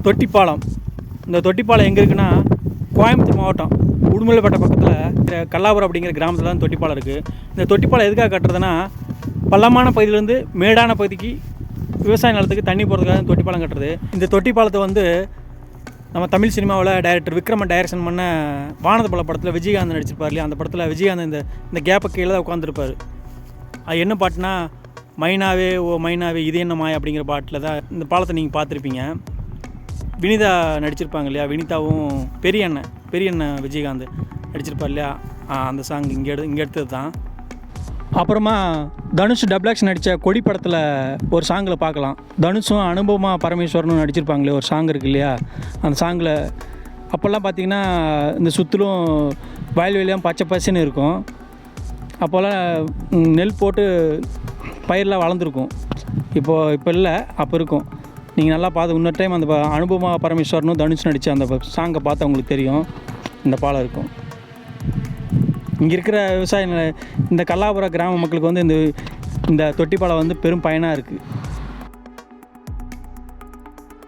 தொட்டிப்பாலம். இந்த தொட்டிப்பாலம் எங்கே இருக்குன்னா கோயம்புத்தூர் மாவட்டம் உடுமலைப்பேட்டை பக்கத்தில் கல்லாபுரம் அப்படிங்கிற கிராமத்தில் தான் தொட்டிப்பாலம் இருக்குது. இந்த தொட்டிப்பாலம் எதுக்காக கட்டுறதுன்னா பள்ளமான பகுதியிலேருந்து மேடான பகுதிக்கு விவசாய நிலத்துக்கு தண்ணி போகிறதுக்காக தான் தொட்டிப்பாலம் கட்டுறது. இந்த தொட்டிப்பாலத்தை வந்து நம்ம தமிழ் சினிமாவில் டைரக்டர் விக்ரமன் டைரக்ஷன் பண்ண வானதபல படத்தில் விஜயகாந்த் நடிச்சிருப்பார் இல்லையா, அந்த படத்தில் விஜயகாந்த் இந்த கேப்பை கீழே தான் உட்காந்துருப்பார். அது என்ன பாட்டுனா மைனாவே ஓ மைனாவே இது என்ன மாய அப்படிங்கிற பாட்டில் தான் இந்த பாலத்தை நீங்கள் பார்த்துருப்பீங்க. வினிதா நடிச்சிருப்பாங்க இல்லையா, வினிதாவும் பெரிய அண்ணன் விஜயகாந்த் நடிச்சிருப்பார் இல்லையா, அந்த சாங் இங்கே எடுத்தது தான். அப்புறமா தனுஷ் டப்ளாக்ஸ் நடித்த கொடி படத்தில் ஒரு சாங்கில் பார்க்கலாம். தனுஷும் அனுபவமா பரமேஸ்வரனும் நடிச்சிருப்பாங்களே ஒரு சாங் இருக்கு இல்லையா, அந்த சாங்கில் அப்போல்லாம் பார்த்திங்கன்னா இந்த சுற்றிலும் வயல்வெளியாக பச்சை பசுன்னு இருக்கும். அப்போல்லாம் நெல் போட்டு பயிரெலாம் வளர்ந்துருக்கும். இப்போ இல்லை, அப்போ இருக்கும். நீங்கள் நல்லா பார்த்து இன்னொரு டைம் அந்த அனுபவமா பரமேஸ்வரனும் தனுஷ் நடித்த அந்த சாங்கை பார்த்து அவங்களுக்கு தெரியும் இந்த பாலம் இருக்கும். இங்கே இருக்கிற விவசாய இந்த கல்லாபுரம் கிராம மக்களுக்கு வந்து இந்த தொட்டிப்பாலம் வந்து பெரும் பயனாக இருக்குது.